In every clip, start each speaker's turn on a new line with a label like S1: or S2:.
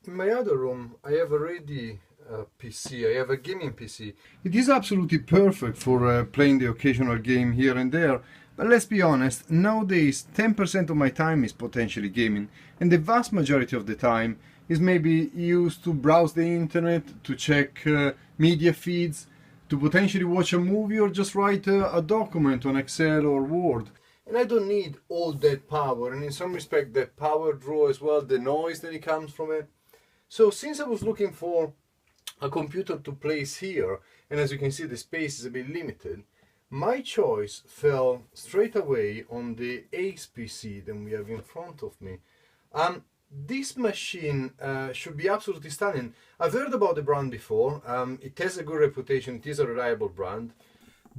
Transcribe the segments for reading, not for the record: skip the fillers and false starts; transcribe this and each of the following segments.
S1: in my other room, I have already a PC. I have a gaming PC. It is absolutely perfect for playing the occasional game here and there. But let's be honest, nowadays 10% of my time is potentially gaming, and the vast majority of the time is maybe used to browse the internet, to check media feeds, to potentially watch a movie or just write a document on Excel or Word. And I don't need all that power, and in some respect that power draw as well, the noise that it comes from it. So since I was looking for a computer to place here, and as you can see the space is a bit limited, my choice fell straight away on the ACEPC that we have in front of me. This machine should be absolutely stunning. I've heard about the brand before. It has a good reputation. It is a reliable brand.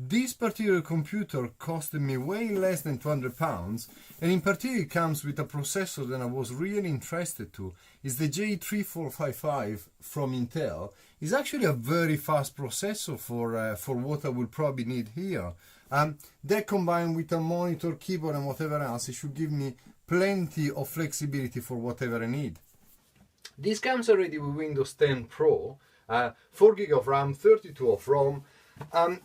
S1: This particular computer costed me way less than £200, and in particular it comes with a processor that I was really interested to. It's the J3455 from Intel. It's actually a very fast processor for what I will probably need here. That combined with a monitor, keyboard and whatever else, it should give me plenty of flexibility for whatever I need. This comes already with Windows 10 Pro, 4GB of RAM, 32 of ROM.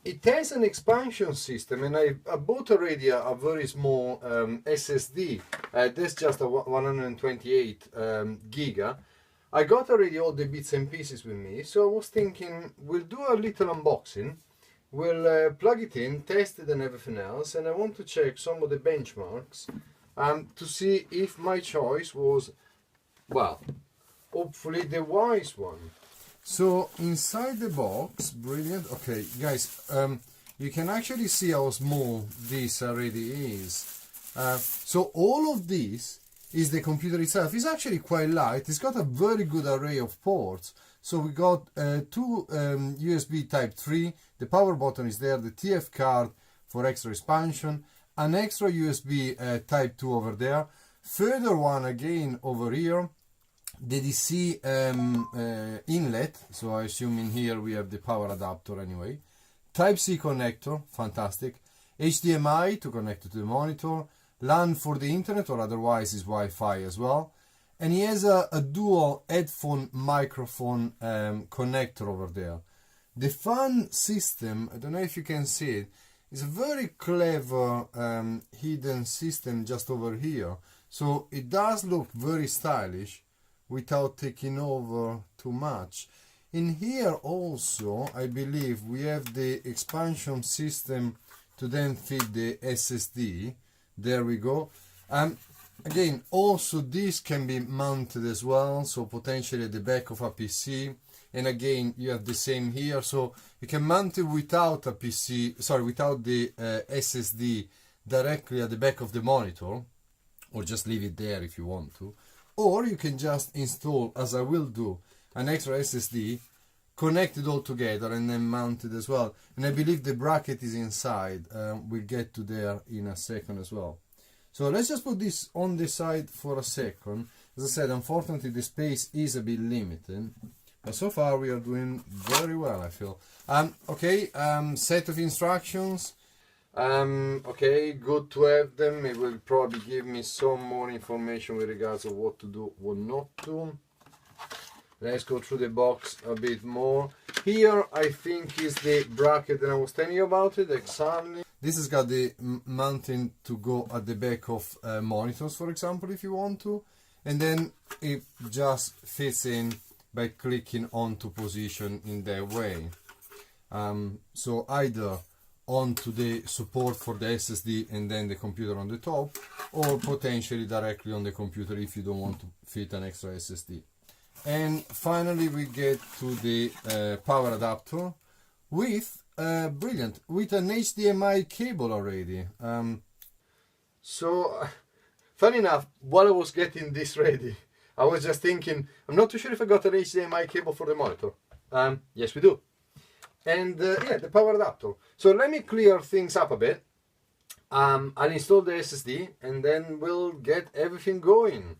S1: It has an expansion system, and I bought already a very small SSD. That's just a 128 giga. I got already all the bits and pieces with me, so I was thinking we'll do a little unboxing. We'll plug it in, test it and everything else, and I want to check some of the benchmarks to see if my choice was, well, hopefully the wise one. So inside the box, brilliant. Okay, guys, you can actually see how small this already is. So all of this is the computer itself. It's actually quite light. It's got a very good array of ports. So we got two USB Type 3. The power button is there. The TF card for extra expansion. An extra USB Type 2 over there. Further one again over here. The DC inlet, so I assume in here we have the power adapter anyway. Type-C connector, fantastic. HDMI to connect it to the monitor. LAN for the internet, or otherwise is Wi-Fi as well. And he has a dual headphone microphone connector over there. The fan system, I don't know if you can see it, is a very clever hidden system just over here. So it does look very stylish, without taking over too much. In here also, I believe we have the expansion system to then feed the SSD. There we go. Again, also this can be mounted as well, so potentially at the back of a PC. And again, you have the same here, so you can mount it without a PC, sorry, without the SSD directly at the back of the monitor, or just leave it there if you want to. Or you can just install, as I will do, an extra SSD, connect it all together and then mount it as well. And I believe the bracket is inside. We'll get to there in a second as well. So let's just put this on the side for a second. As I said, unfortunately the space is a bit limited, but so far we are doing very well, I feel. Okay, set of instructions. Okay, good to have them. It will probably give me some more information with regards to what to do, what not to. Let's go through the box a bit more. Here, I think is the bracket that I was telling you about it, exactly. This has got the mounting to go at the back of monitors, for example, if you want to. And then it just fits in by clicking onto position in that way. So either onto the support for the SSD and then the computer on the top, or potentially directly on the computer if you don't want to fit an extra SSD. And finally we get to the power adapter with brilliant, with an HDMI cable already. So funny enough, while I was getting this ready, I was just thinking, I'm not too sure if I got an HDMI cable for the monitor. Yes we do. And yeah, the power adapter. So let me clear things up a bit. I'll install the SSD and then we'll get everything going.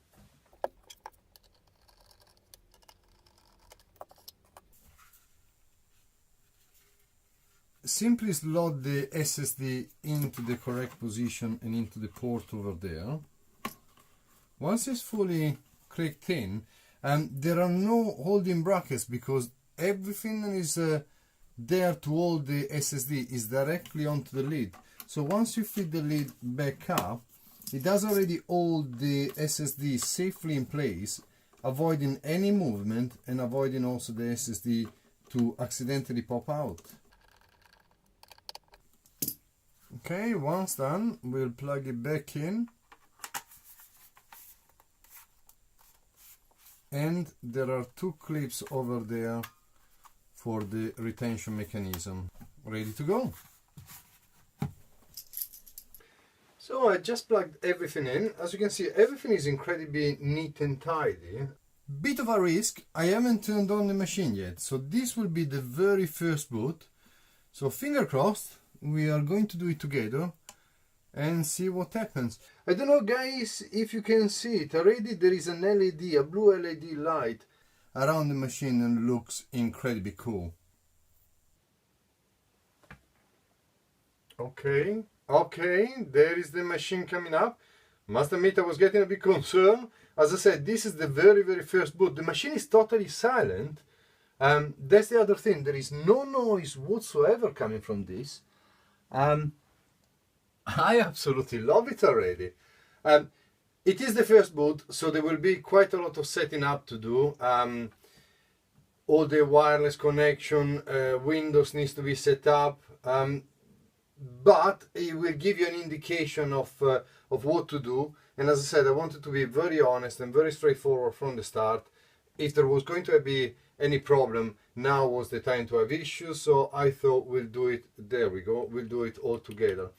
S1: Simply slot the SSD into the correct position and into the port over there. Once it's fully clicked in, There are no holding brackets because everything is there to hold the SSD is directly onto the lid. So once you fit the lid back up, it does already hold the SSD safely in place, avoiding any movement and avoiding also the SSD to accidentally pop out. Okay, once done, we'll plug it back in. And there are two clips over there for the retention mechanism. Ready to go. So I just plugged everything in. As you can see, everything is incredibly neat and tidy. Bit of a risk, I haven't turned on the machine yet, so this will be the very first boot. So finger crossed, we are going to do it together and see what happens. I don't know guys if you can see it, already there is an LED, a blue LED light around the machine and looks incredibly cool. Okay, there is the machine coming up. Must admit I was getting a bit concerned. As I said, this is the very first boot. The machine is totally silent. That's the other thing, there is no noise whatsoever coming from this. I absolutely love it already. It is the first boot, so there will be quite a lot of setting up to do. All the wireless connection, Windows needs to be set up, but it will give you an indication of what to do. And as I said, I wanted to be very honest and very straightforward from the start. If there was going to be any problem, now was the time to have issues, so I thought we'll do it. There we go, we'll do it all together.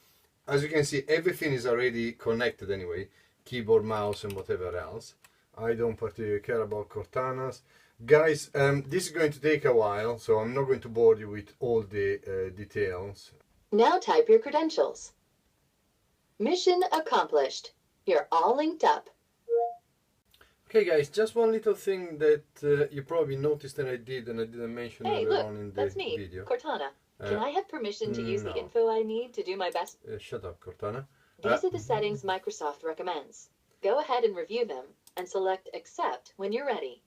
S1: As you can see, everything is already connected anyway, keyboard, mouse and whatever else. I don't particularly care about Cortanas. Guys, this is going to take a while, so I'm not going to bore you with all the details.
S2: Now type your credentials. Mission accomplished. You're all linked up.
S1: Okay guys, just one little thing that you probably noticed that I did and I didn't mention earlier on in the
S2: that's me,
S1: video.
S2: Cortana. Can I have permission to use
S1: no.
S2: the info I need to do my best?
S1: Shut up, Cortana.
S2: These are the settings Microsoft recommends. Go ahead and review them and select Accept when you're ready.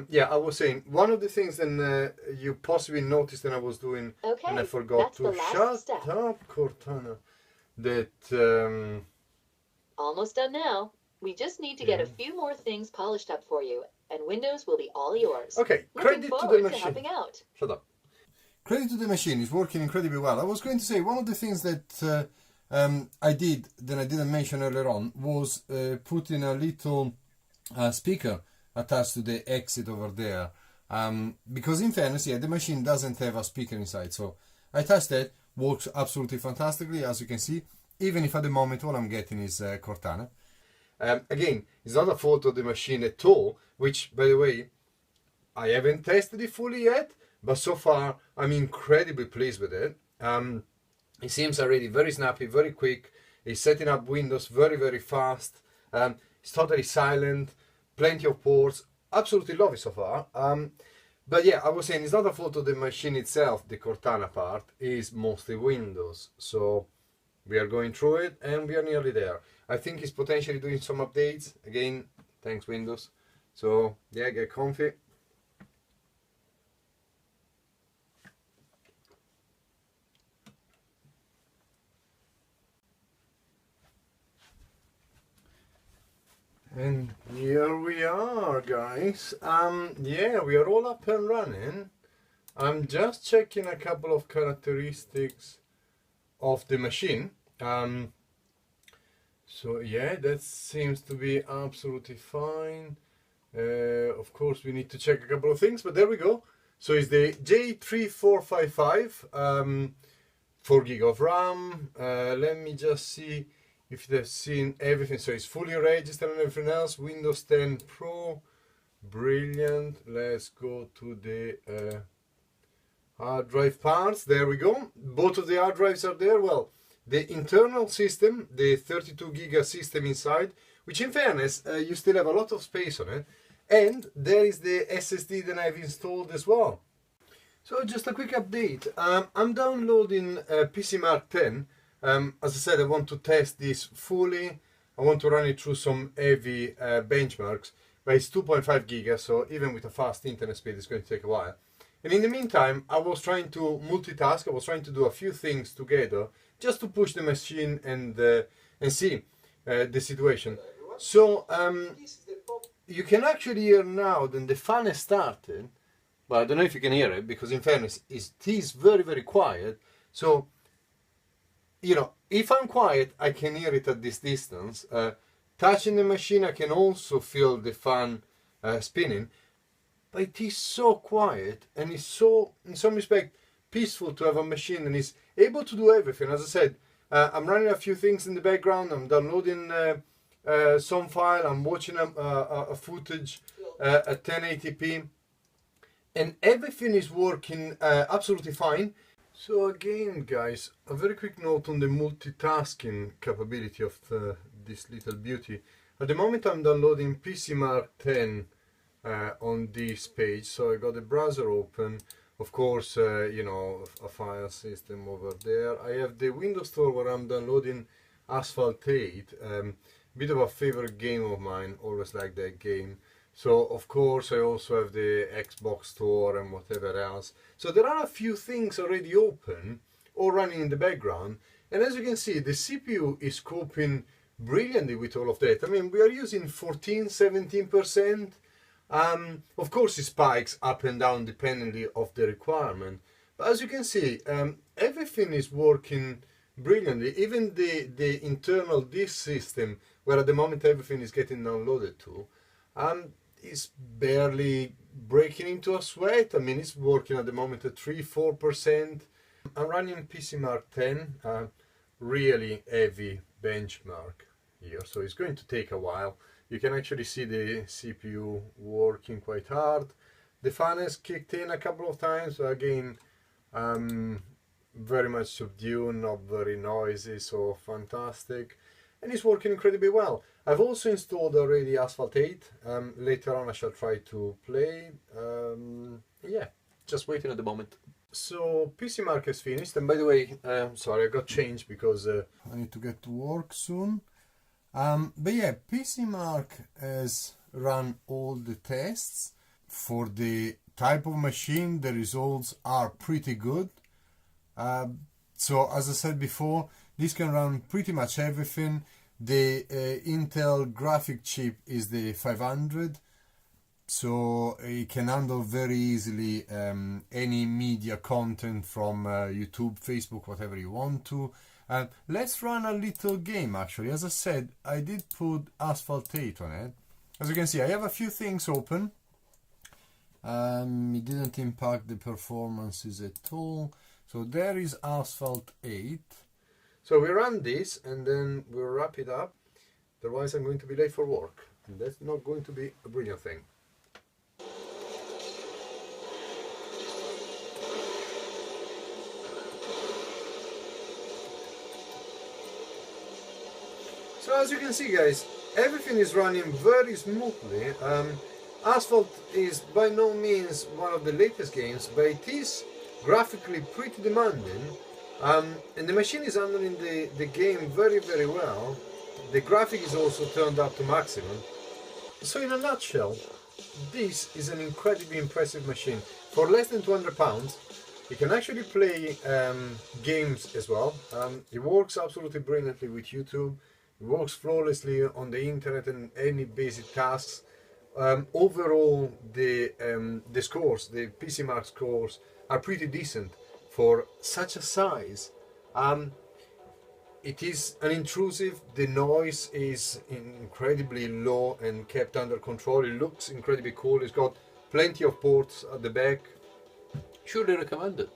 S1: Yeah, I was saying, one of the things that you possibly noticed that I was doing and I forgot to shut up, Cortana. That
S2: almost done now. We just need to get a few more things polished up for you, and Windows will be all yours.
S1: Okay, credit to the machine.
S2: Helping out.
S1: Shut up. Credit to the machine, is working incredibly well. I was going to say, one of the things that I did that I didn't mention earlier on was putting a little speaker attached to the exit over there. Because in fairness, yeah, the machine doesn't have a speaker inside, so I tested, works absolutely fantastically, as you can see, even if at the moment all I'm getting is Cortana. Again, it's not a photo of the machine at all, which, by the way, I haven't tested it fully yet, but so far I'm incredibly pleased with it. It seems already very snappy, very quick. It's setting up Windows very fast. It's totally silent, plenty of ports. Absolutely love it so far. But yeah, I was saying it's not a photo of the machine itself. The Cortana part is mostly Windows. So we are going through it and we are nearly there. I think it's potentially doing some updates. Again, thanks Windows. So yeah, get comfy. And here we are, guys. Yeah, we are all up and running. I'm just checking a couple of characteristics of the machine. So yeah, that seems to be absolutely fine. Of course, we need to check a couple of things, but there we go. So it's the J3455, 4 gig of RAM. Let me just see if they've seen everything. So it's fully registered and everything else. Windows 10 Pro, brilliant. Let's go to the hard drive parts. There we go. Both of the hard drives are there. Well, the internal system, the 32 giga system inside, which in fairness, you still have a lot of space on it. And there is the SSD that I've installed as well. So just a quick update. I'm downloading PC Mark 10. As I said, I want to test this fully. I want to run it through some heavy benchmarks, but it's 2.5 gigas, so even with a fast internet speed, it's going to take a while. And in the meantime, I was trying to multitask. I was trying to do a few things together just to push the machine and see the situation. So you can actually hear now that the fan has started, but I don't know if you can hear it because in fairness, it is very, very quiet. So, you know, if I'm quiet, I can hear it at this distance. Touching the machine, I can also feel the fan spinning. But it is so quiet and it's so, in some respect, peaceful to have a machine and is able to do everything. As I said, I'm running a few things in the background. I'm downloading some file. I'm watching a footage at 1080p, and everything is working absolutely fine. So again, guys, a very quick note on the multitasking capability of this little beauty. At the moment, I'm downloading PC Mark 10 on this page, so I got the browser open. Of course, you know, a file system over there. I have the Windows Store where I'm downloading Asphalt 8, bit of a favorite game of mine, always like that game. So of course I also have the Xbox Store and whatever else. So there are a few things already open or running in the background, and as you can see, the CPU is coping brilliantly with all of that. I mean, we are using 14-17%. Of course it spikes up and down dependently of the requirement, but as you can see, everything is working brilliantly. Even the internal disk system, where at the moment everything is getting downloaded to, is barely breaking into a sweat. I mean, it's working at the moment at 3-4%. I'm running PC Mark 10, really heavy benchmark here, so it's going to take a while. You can actually see the CPU working quite hard. The fan has kicked in a couple of times, but again, very much subdued, not very noisy, so fantastic. And it's working incredibly well. I've also installed already Asphalt 8. Later on I shall try to play. Yeah, just waiting at the moment. So PC Mark is finished, and by the way, sorry, I got changed because I need to get to work soon. But yeah, PC Mark has run all the tests. For the type of machine, the results are pretty good. So as I said before, this can run pretty much everything. The Intel graphic chip is the 500, so it can handle very easily any media content from YouTube, Facebook, whatever you want to. Let's run a little game actually. As I said, I did put Asphalt 8 on it. As you can see, I have a few things open. It didn't impact the performances at all. So there is Asphalt 8. So we run this and then we'll wrap it up. Otherwise I'm going to be late for work. And that's not going to be a brilliant thing. So as you can see, guys, everything is running very smoothly. Asphalt is by no means one of the latest games, but it is graphically pretty demanding, and the machine is handling the game very, very well. The graphic is also turned up to maximum. So in a nutshell, this is an incredibly impressive machine. For less than £200, you can actually play games as well. It works absolutely brilliantly with YouTube. It works flawlessly on the internet and any basic tasks. Overall, the scores, the PC Mark scores, are pretty decent for such a size. It is unintrusive. The noise is incredibly low and kept under control. It looks incredibly cool. It's got plenty of ports at the back. Surely recommended.